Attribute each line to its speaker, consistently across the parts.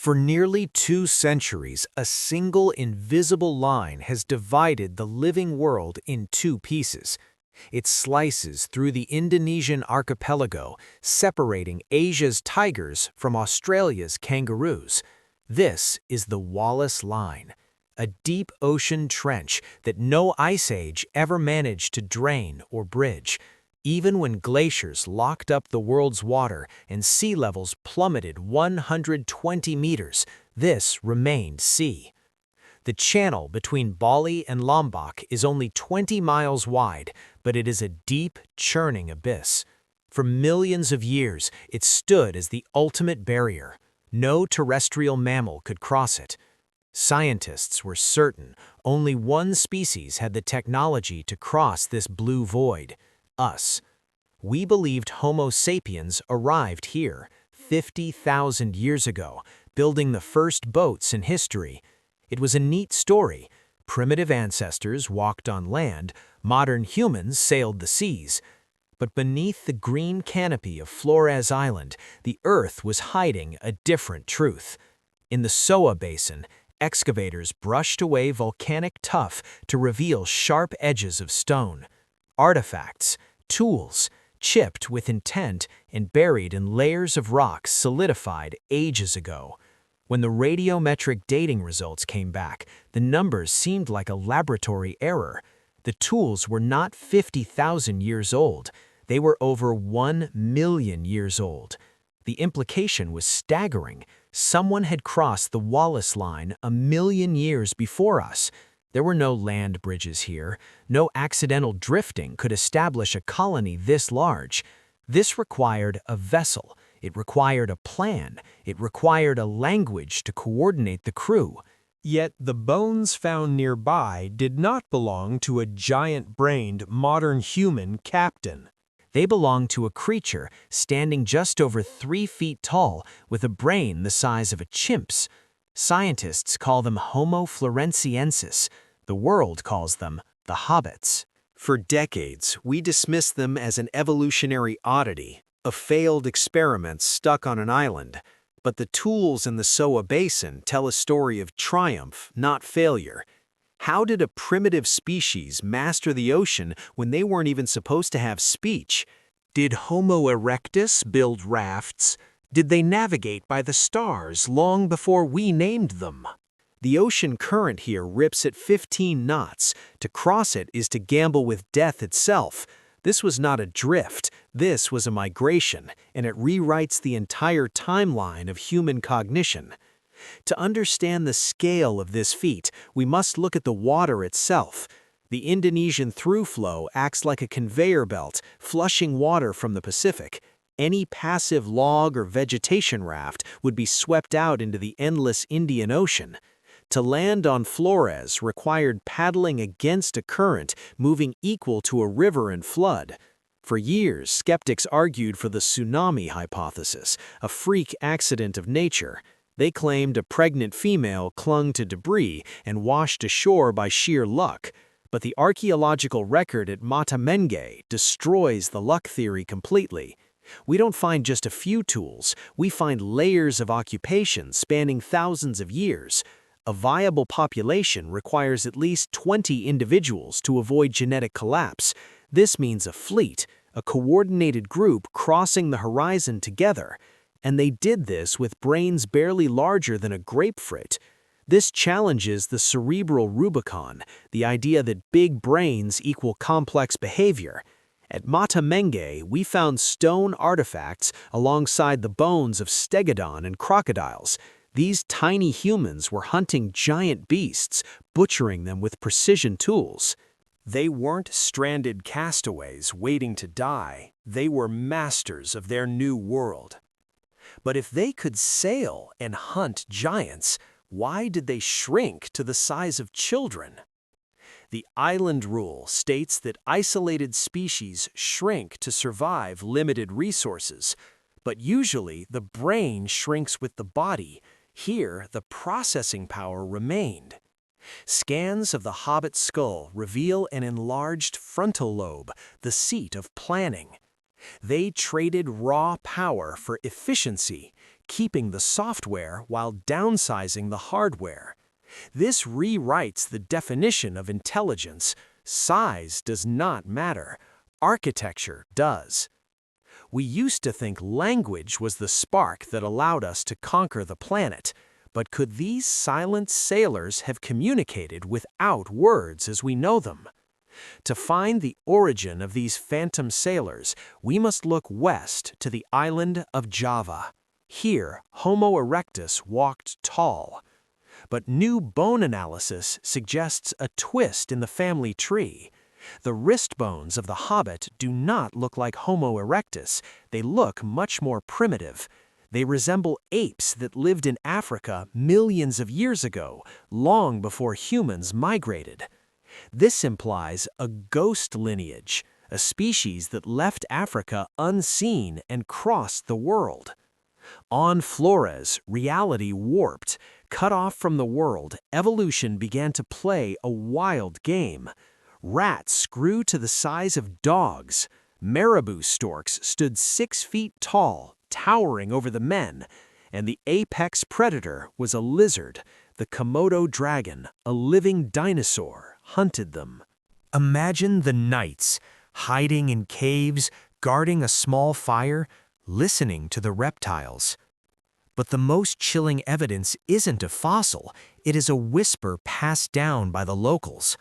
Speaker 1: For nearly 2 centuries, a single invisible line has divided the living world in two pieces. It slices through the Indonesian archipelago, separating Asia's tigers from Australia's kangaroos. This is the Wallace Line, a deep ocean trench that no ice age ever managed to drain or bridge. Even when glaciers locked up the world's water and sea levels plummeted 120 meters, this remained sea. The channel between Bali and Lombok is only 20 miles wide, but it is a deep, churning abyss. For millions of years, it stood as the ultimate barrier. No terrestrial mammal could cross it. Scientists were certain only one species had the technology to cross this blue void: us. We believed Homo sapiens arrived here 50,000 years ago, building the first boats in history. It was a neat story. Primitive ancestors walked on land, modern humans sailed the seas. But beneath the green canopy of Flores Island, the Earth was hiding a different truth. In the So'a Basin, excavators brushed away volcanic tuff to reveal sharp edges of stone. Artifacts, tools, chipped with intent and buried in layers of rocks solidified ages ago. When the radiometric dating results came back, the numbers seemed like a laboratory error. The tools were not 50,000 years old. They were over 1 million years old. The implication was staggering. Someone had crossed the Wallace Line 1 million years before us. There were no land bridges here. No accidental drifting could establish a colony this large. This required a vessel. It required a plan. It required a language to coordinate the crew.
Speaker 2: Yet the bones found nearby did not belong to a giant-brained modern human captain.
Speaker 1: They belonged to a creature standing just over 3 feet tall with a brain the size of a chimp's. Scientists call them Homo floresiensis. The world calls them the Hobbits. For decades, we dismissed them as an evolutionary oddity, a failed experiment stuck on an island. But the tools in the So'a Basin tell a story of triumph, not failure. How did a primitive species master the ocean when they weren't even supposed to have speech? Did Homo erectus build rafts? Did they navigate by the stars long before we named them? The ocean current here rips at 15 knots. To cross it is to gamble with death itself. This was not a drift, this was a migration, and it rewrites the entire timeline of human cognition. To understand the scale of this feat, we must look at the water itself. The Indonesian through-flow acts like a conveyor belt, flushing water from the Pacific. Any passive log or vegetation raft would be swept out into the endless Indian Ocean. To land on Flores required paddling against a current moving equal to a river in flood. For years, skeptics argued for the tsunami hypothesis, a freak accident of nature. They claimed a pregnant female clung to debris and washed ashore by sheer luck. But the archaeological record at Mata Menge destroys the luck theory completely. We don't find just a few tools, we find layers of occupation spanning thousands of years. A viable population requires at least 20 individuals to avoid genetic collapse. This means a fleet, a coordinated group crossing the horizon together. And they did this with brains barely larger than a grapefruit. This challenges the cerebral Rubicon, the idea that big brains equal complex behavior. At Mata Menge, we found stone artifacts alongside the bones of stegodon and crocodiles. These tiny humans were hunting giant beasts, butchering them with precision tools. They weren't stranded castaways waiting to die. They were masters of their new world. But if they could sail and hunt giants, why did they shrink to the size of children? The island rule states that isolated species shrink to survive limited resources, but usually the brain shrinks with the body. Here, the processing power remained. Scans of the Hobbit skull reveal an enlarged frontal lobe, the seat of planning. They traded raw power for efficiency,
Speaker 2: keeping the software while downsizing the hardware. This rewrites the definition of intelligence. Size does not matter. Architecture does. We used to think language was the spark that allowed us to conquer the planet, but could these silent sailors have communicated without words as we know them? To find the origin of these phantom sailors, we must look west to the island of Java. Here, Homo erectus walked tall. But new bone analysis suggests a twist in the family tree. The wrist bones of the Hobbit do not look like Homo erectus. They look much more primitive. They resemble apes that lived in Africa millions of years ago, long before humans migrated. This implies a ghost lineage, a species that left Africa unseen and crossed the world. On Flores, reality warped. Cut off from the world, evolution began to play a wild game. Rats grew to the size of dogs. Marabou storks stood 6 feet tall, towering over the men, and the apex predator was a lizard. The Komodo dragon, a living dinosaur, hunted them. Imagine the knights, hiding in caves, guarding a small fire, listening to the reptiles. But the most chilling evidence isn't a fossil, it is a whisper passed down by the locals.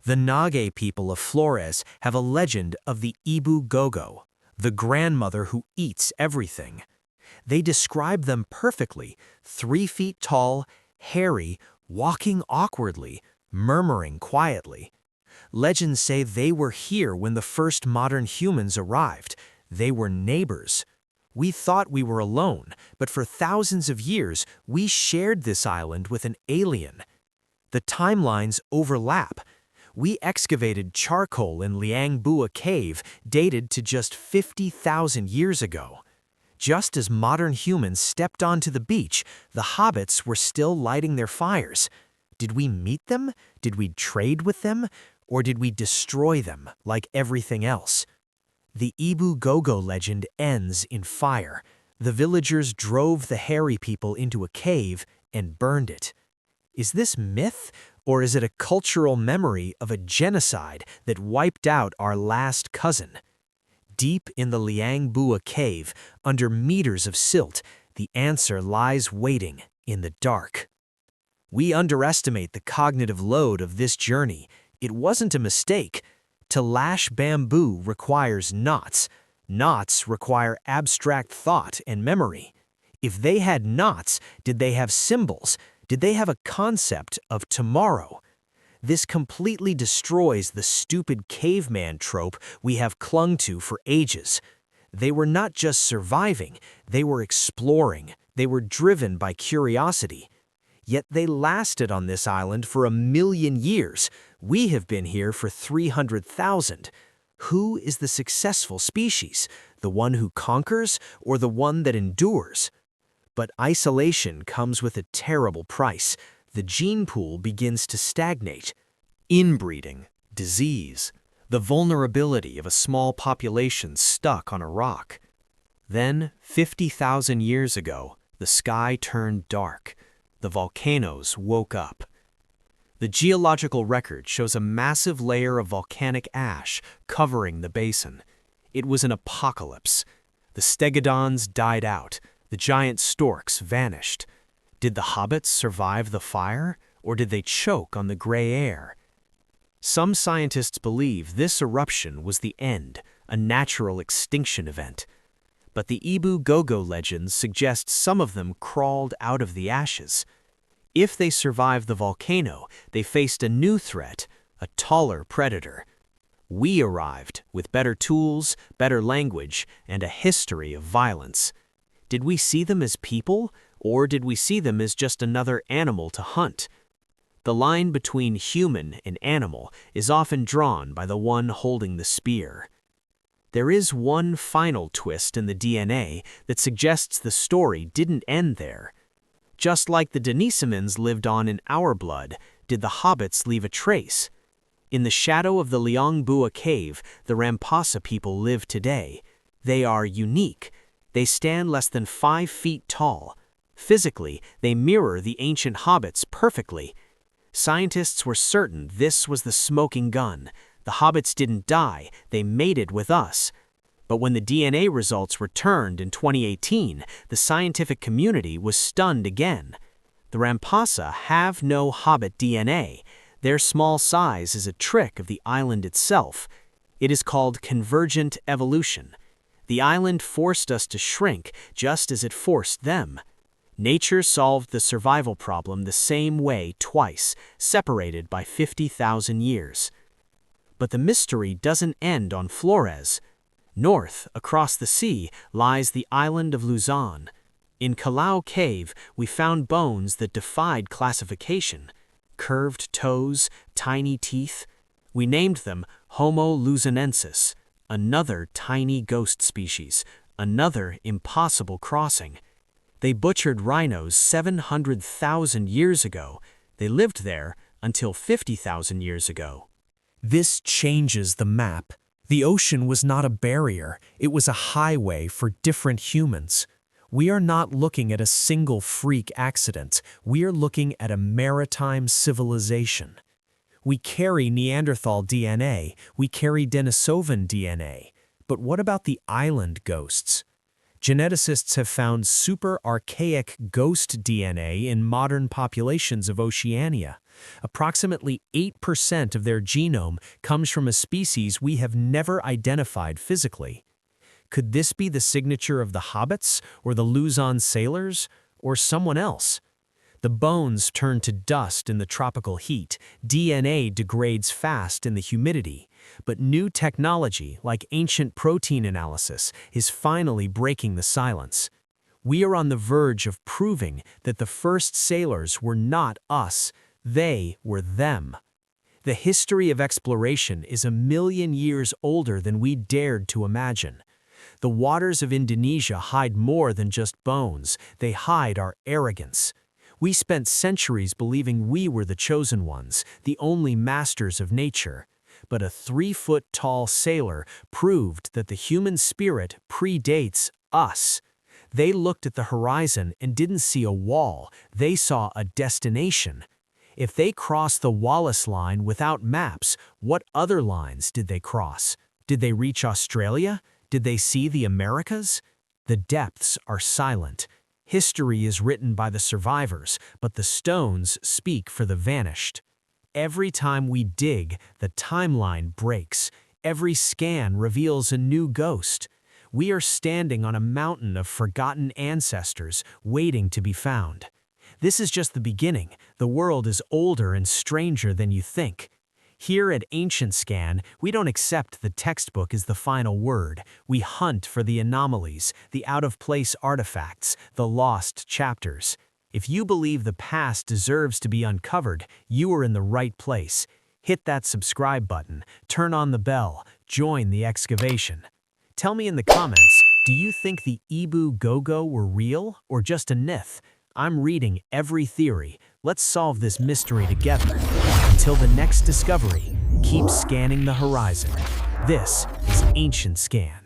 Speaker 2: The Nage people of Flores have a legend of the Ebu Gogo, the grandmother who eats everything. They describe them perfectly, 3 feet tall, hairy, walking awkwardly, murmuring quietly. Legends say they were here when the first modern humans arrived. They were neighbors. We thought we were alone, but for thousands of years, we shared this island with an alien. The timelines overlap. We excavated charcoal in Liangbua Cave dated to just 50,000 years ago. Just as modern humans stepped onto the beach, the Hobbits were still lighting their fires. Did we meet them? Did we trade with them? Or did we destroy them like everything else? The Ebu Gogo legend ends in fire. The villagers drove the hairy people into a cave and burned it. Is this myth, or is it a cultural memory of a genocide that wiped out our last cousin? Deep in the Liangbua Cave, under meters of silt, the answer lies waiting in the dark. We underestimate the cognitive load of this journey. It wasn't a mistake. To lash bamboo requires knots. Knots require abstract thought and memory. If they had knots, did they have symbols? Did they have a concept of tomorrow? This completely destroys the stupid caveman trope we have clung to for ages. They were not just surviving, they were exploring. They were driven by curiosity. Yet they lasted on this island for 1,000,000 years. We have been here for 300,000. Who is the successful species? The one who conquers or the one that endures? But isolation comes with a terrible price. The gene pool begins to stagnate. Inbreeding, disease, the vulnerability of a small population stuck on a rock. Then, 50,000 years ago, the sky turned dark. The volcanoes woke up. The geological record shows a massive layer of volcanic ash covering the basin. It was an apocalypse. The stegodons died out. The giant storks vanished. Did the hobbits survive the fire, or did they choke on the gray air? Some scientists believe this eruption was the end, a natural extinction event. But the Ebu Gogo legends suggest some of them crawled out of the ashes. If they survived the volcano, they faced a new threat, a taller predator. We arrived with better tools, better language, and a history of violence. Did we see them as people, or did we see them as just another animal to hunt? The line between human and animal is often drawn by the one holding the spear. There is one final twist in the DNA that suggests the story didn't end there. Just like the Denisovans lived on in our blood, did the Hobbits leave a trace? In the shadow of the Liangbua Cave, the Rampasa people live today. They are unique.
Speaker 1: They stand less than 5 feet tall. Physically, they mirror the ancient hobbits perfectly. Scientists were certain this was the smoking gun. The hobbits didn't die, they mated with us. But when the DNA results returned in 2018, the scientific community was stunned again. The Rampasa have no hobbit DNA. Their small size is a trick of the island itself. It is called convergent evolution. The island forced us to shrink just as it forced them. Nature solved the survival problem the same way twice, separated by 50,000 years. But the mystery doesn't end on Flores. North, across the sea, lies the island of Luzon. In Callao Cave, we found bones that defied classification. Curved toes, tiny teeth. We named them Homo luzonensis, another tiny ghost species, another impossible crossing. They butchered rhinos 700,000 years ago. They lived there until 50,000 years ago.
Speaker 2: This changes the map. The ocean was not a barrier, it was a highway for different humans. We are not looking at a single freak accident, we are looking at a maritime civilization. We carry Neanderthal DNA, we carry Denisovan DNA. But what about the island ghosts? Geneticists have found super archaic ghost DNA in modern populations of Oceania. Approximately 8% of their genome comes from a species we have never identified physically. Could this be the signature of the Hobbits, or the Luzon sailors, or someone else? The bones turn to dust in the tropical heat, DNA degrades fast in the humidity, but new technology, like ancient protein analysis, is finally breaking the silence. We are on the verge of proving that the first sailors were not us, they were them. The history of exploration is 1,000,000 years older than we dared to imagine. The waters of Indonesia hide more than just bones, they hide our arrogance. We spent centuries believing we were the chosen ones, the only masters of nature. But a 3-foot-tall sailor proved that the human spirit predates us. They looked at the horizon and didn't see a wall, they saw a destination. If they crossed the Wallace Line without maps, what other lines did they cross? Did they reach Australia? Did they see the Americas? The depths are silent. History is written by the survivors, but the stones speak for the vanished. Every time we dig, the timeline breaks. Every scan reveals a new ghost. We are standing on a mountain of forgotten ancestors waiting to be found. This is just the beginning. The world is older and stranger than you think. Here at Ancient Scan, we don't accept the textbook as the final word. We hunt for the anomalies, the out-of-place artifacts, the lost chapters. If you believe the past deserves to be uncovered, you are in the right place. Hit that subscribe button, turn on the bell, join the excavation. Tell me in the comments, do you think the Ebu Gogo were real or just a myth? I'm reading every theory. Let's solve this mystery together. Until the next discovery, keep scanning the horizon. This is Ancient Scan.